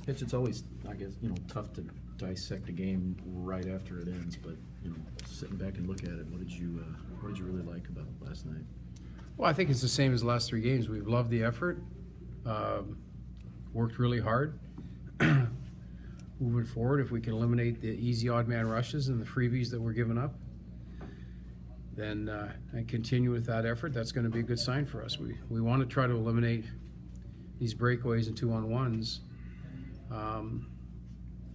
Hitch, it's always, I guess, tough to dissect a game right after it ends, but sitting back and look at it, what did you really like about last night? Well, I think it's the same as the last 3 games. We've loved the effort, worked really hard. Moving forward, if we can eliminate the easy odd man rushes and the freebies that we're giving up, then and continue with that effort, that's going to be a good sign for us. We want to try to eliminate these breakaways and 2-on-1s.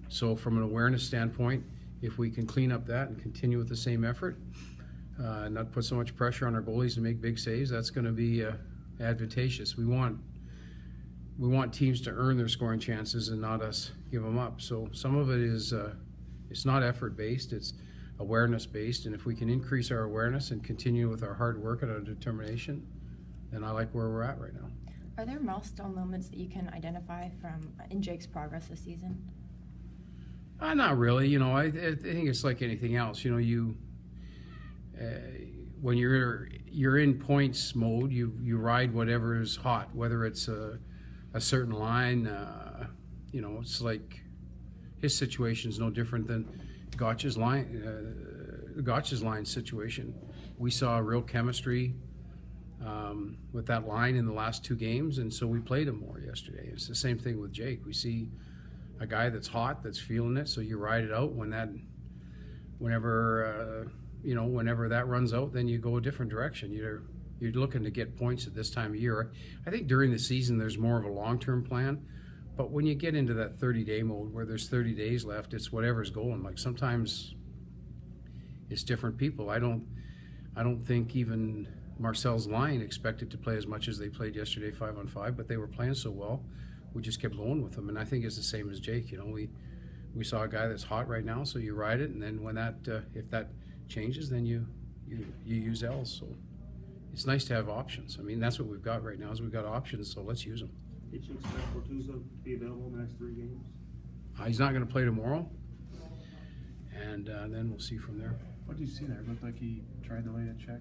So from an awareness standpoint, if we can clean up that and continue with the same effort, not put so much pressure on our goalies to make big saves, that's going to be advantageous. We want teams to earn their scoring chances and not us give them up. So some of it is it's not effort based, it's awareness based, and if we can increase our awareness and continue with our hard work and our determination, then I like where we're at right now. Are there milestone moments that you can identify in Jake's progress this season? Not really. I think it's like anything else. When you're in points mode, you ride whatever is hot, whether it's a certain line. It's like his situation is no different than Gotch's line situation. We saw real chemistry with that line in the last 2 games, and so we played him more yesterday. It's the same thing with Jake. We see a guy that's hot, that's feeling it, so you ride it out. Whenever that runs out, then you go a different direction. You're looking to get points at this time of year. I think during the season there's more of a long-term plan, but when you get into that 30-day mode where there's 30 days left, it's whatever's going. Like sometimes it's different people. I don't think even Marcel's line expected to play as much as they played yesterday 5-on-5, but they were playing so well, we just kept going with them. And I think it's the same as Jake. We saw a guy that's hot right now, so you ride it, and then when that if that changes, then you use L's. So it's nice to have options. I mean, that's what we've got right now, is we've got options, so let's use them. Did you expect Bortuzzo to be available in the next 3 games? He's not going to play tomorrow, and then we'll see from there. What did you see there? It looked like he tried to lay a check,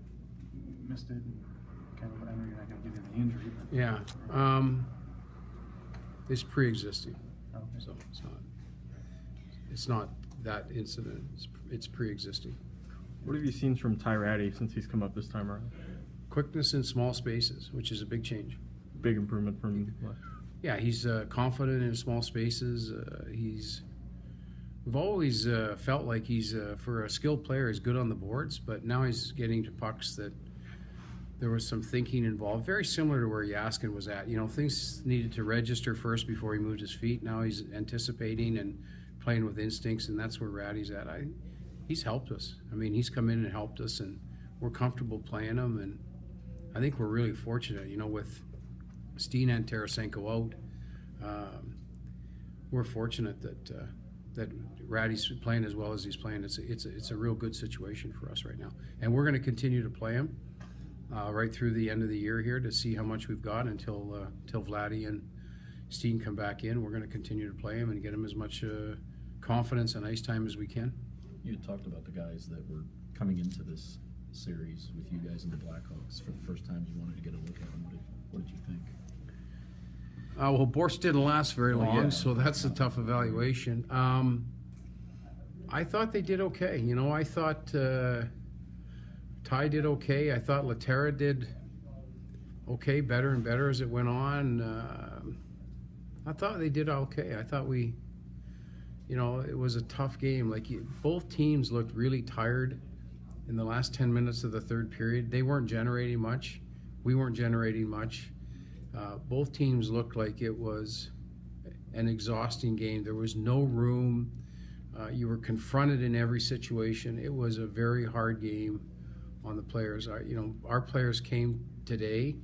missed it, and kind of, I know you're not going to give him the injury. But yeah. It's pre-existing, okay. so it's not that incident. It's pre-existing. What have you seen from Ratty since he's come up this time around? Quickness in small spaces, which is a big change. Big improvement from what? Yeah, he's confident in small spaces. We've always felt like he's, for a skilled player, he's good on the boards, but now he's getting to pucks that there was some thinking involved, very similar to where Yaskin was at. Things needed to register first before he moved his feet. Now he's anticipating and playing with instincts, and that's where Ratty's at. He's helped us. I mean, he's come in and helped us, and we're comfortable playing him, and I think we're really fortunate, with Steen and Tarasenko out. We're fortunate that Ratty's playing as well as he's playing. It's a real good situation for us right now, and we're going to continue to play him right through the end of the year here to see how much we've got until Vladdy and Steen come back in. We're going to continue to play him and get him as much confidence and ice time as we can. You had talked about the guys that were coming into this series with you guys in the Blackhawks for the first time. You wanted to get a look at them. What did you think? Well, Borst didn't last very long, yeah. So that's a tough evaluation. I thought they did okay. I thought Ty did okay. I thought Laterra did okay, better and better as it went on. I thought they did okay. I thought it was a tough game. Both teams looked really tired in the last 10 minutes of the third period. They weren't generating much. We weren't generating much. Both teams looked like it was an exhausting game. There was no room. You were confronted in every situation. It was a very hard game on the players. Our players came today,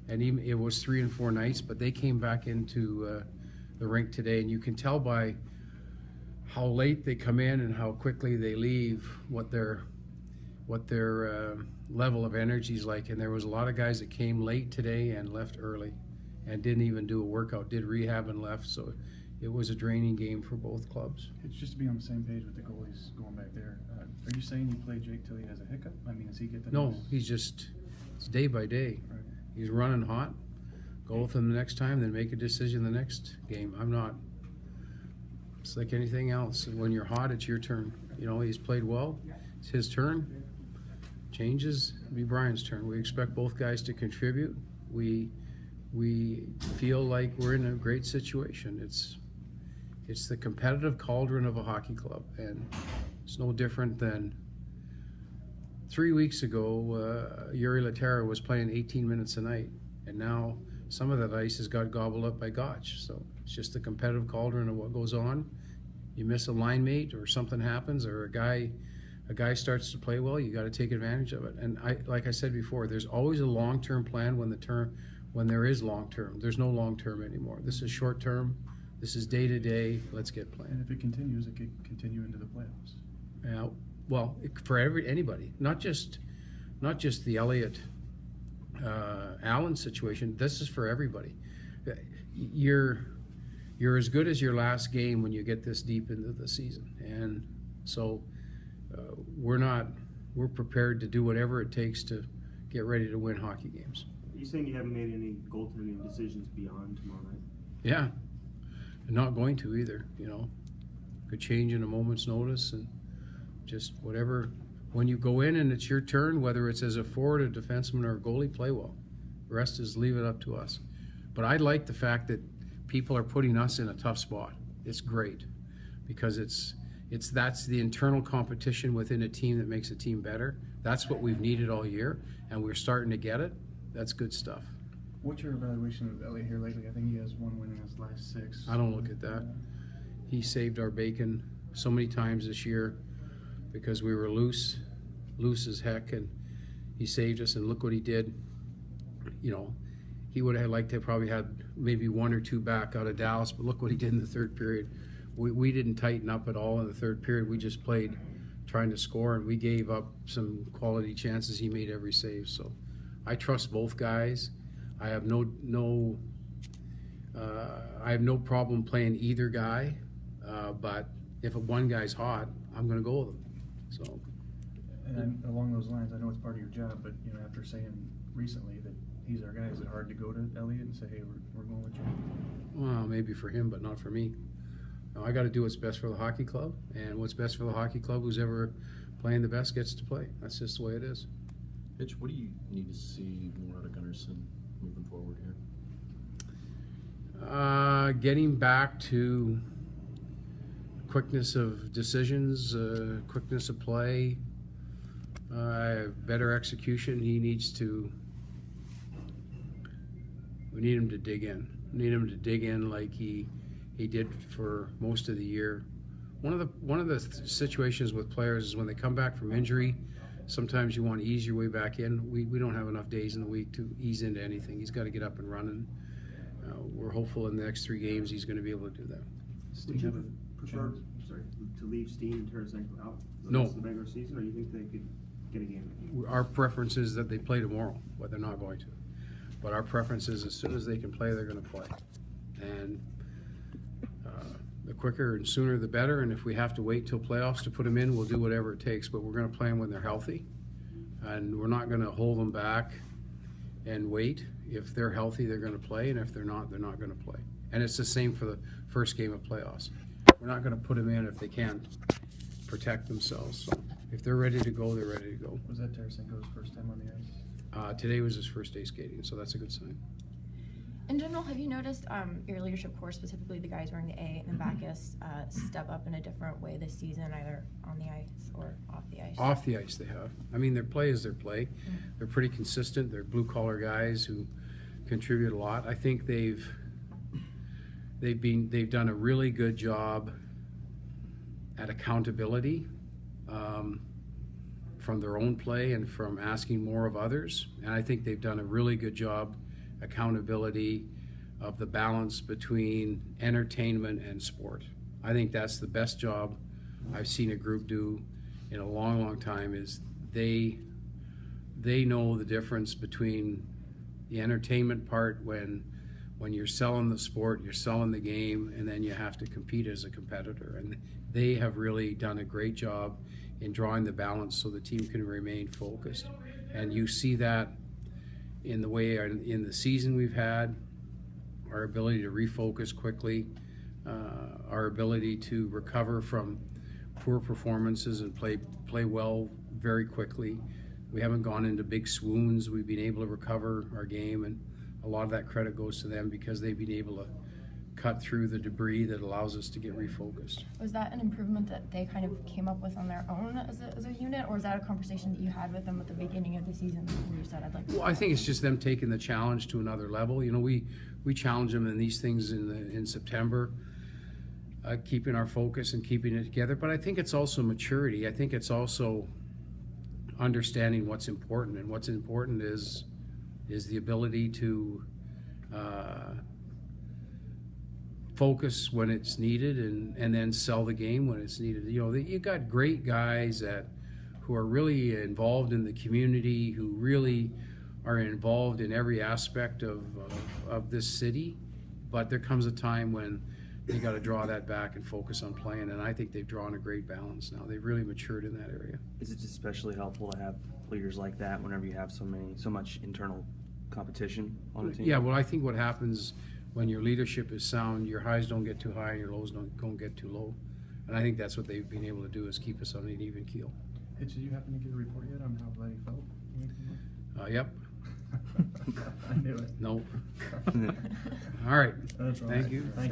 and even it was 3 and 4 nights, but they came back into the rink today, and you can tell by how late they come in and how quickly they leave what their level of energy is like. And there was a lot of guys that came late today and left early and didn't even do a workout, did rehab and left. So it was a draining game for both clubs. It's just to be on the same page with the goalies going back there. Are you saying you play Jake till he has a hiccup? I mean, does he get the No, news? it's day by day. Right. He's running hot. Go with him the next time, then make a decision the next game. I'm not It's like anything else. When you're hot, it's your turn. You know, he's played well. It's his turn. Changes, it'll be Brian's turn. We expect both guys to contribute. We feel like we're in a great situation. It's the competitive cauldron of a hockey club, and it's no different than 3 weeks ago. Yuri Laterra was playing 18 minutes a night, and now some of that ice has got gobbled up by Gotch. So it's just the competitive cauldron of what goes on. You miss a line mate, or something happens, or a guy starts to play well. You got to take advantage of it. And like I said before, there's always a long-term plan when there is long-term. There's no long-term anymore. This is short-term. This is day-to-day. Let's get playing. And if it continues, it could continue into the playoffs. Yeah, well, for anybody, not just the Elliott Allen situation. This is for everybody. You're as good as your last game when you get this deep into the season, and so we're prepared to do whatever it takes to get ready to win hockey games. Are you saying you haven't made any goaltending decisions beyond tomorrow night? Yeah, and not going to either. You know, could change in a moment's notice, and just whatever. When you go in and it's your turn, whether it's as a forward, a defenseman, or a goalie, play well. The rest is leave it up to us. But I like the fact that people are putting us in a tough spot. It's great because that's the internal competition within a team that makes a team better. That's what we've needed all year, and we're starting to get it. That's good stuff. What's your evaluation of Elliott here lately? I think he has 1 win in his last 6. I don't look at that. He saved our bacon so many times this year because we were loose as heck, and he saved us, and look what he did. You know, he would have liked to have probably had maybe 1 or 2 back out of Dallas, but look what he did in the third period. We didn't tighten up at all in the third period. We just played trying to score, and we gave up some quality chances. He made every save. So I trust both guys. I have no problem playing either guy, but if one guy's hot, I'm going to go with him. So. And along those lines, I know it's part of your job, but you know, after saying recently that he's our guy, is it hard to go to Elliott and say, hey, we're going with you? Well, maybe for him, but not for me. No, I got to do what's best for the hockey club, and what's best for the hockey club, who's ever playing the best gets to play. That's just the way it is. Hitch, what do you need to see more out of Gunnarsson moving forward here? Getting back to quickness of decisions, quickness of play, better execution. We need him to dig in. We need him to dig in like he did for most of the year. One of the situations with players is when they come back from injury, sometimes you want to ease your way back in. We don't have enough days in the week to ease into anything. He's got to get up and running. We're hopeful in the next 3 games he's going to be able to do that. Would you prefer to leave Steen and Tarasenko out the No. rest of the regular season, or do you think they could get a game? Our preference is that they play tomorrow, but they're not going to. But our preference is as soon as they can play, they're going to play. And the quicker and sooner the better, and if we have to wait till playoffs to put them in, we'll do whatever it takes, but we're going to play them when they're healthy, and we're not going to hold them back and wait. If they're healthy, they're going to play, and if they're not going to play. And it's the same for the first game of playoffs. We're not going to put them in if they can't protect themselves. So if they're ready to go, they're ready to go. Was that Tarasenko's first time on the ice? Today was his first day skating, so that's a good sign. In general, have you noticed your leadership core, specifically the guys wearing the A and the Bacchus, step up in a different way this season, either on the ice or off the ice? Off the ice they have. I mean, their play is their play. Mm-hmm. They're pretty consistent. They're blue-collar guys who contribute a lot. I think they've done a really good job at accountability from their own play and from asking more of others. And I think they've done a really good job accountability of the balance between entertainment and sport. I think that's the best job I've seen a group do in a long, long time. Is they know the difference between the entertainment part when you're selling the sport, you're selling the game, and then you have to compete as a competitor. And they have really done a great job in drawing the balance so the team can remain focused. And you see that in the way in the season we've had, our ability to refocus quickly. our ability to recover from poor performances and play well very quickly. We haven't gone into big swoons. We've been able to recover our game, and a lot of that credit goes to them because they've been able to cut through the debris that allows us to get refocused. Was that an improvement that they kind of came up with on their own as a unit, or is that a conversation that you had with them at the beginning of the season where you said, I'd like to... Well, I think it's just them taking the challenge to another level. You know, we challenge them in these things in September, keeping our focus and keeping it together. But I think it's also maturity. I think it's also understanding what's important, and what's important is the ability to focus when it's needed and then sell the game when it's needed. You know, you got great guys who are really involved in the community, who really are involved in every aspect of this city, but there comes a time when you got to draw that back and focus on playing, and I think they've drawn a great balance now. They've really matured in that area. Is it especially helpful to have leaders like that whenever you have so much internal competition on the team? Yeah, well, I think what happens when your leadership is sound, your highs don't get too high and your lows don't get too low. And I think that's what they've been able to do, is keep us on an even keel. Hey, did you happen to get a report yet on how Vladdy felt? Yep. I knew it. No. All right. That's all Thank right. you. Thank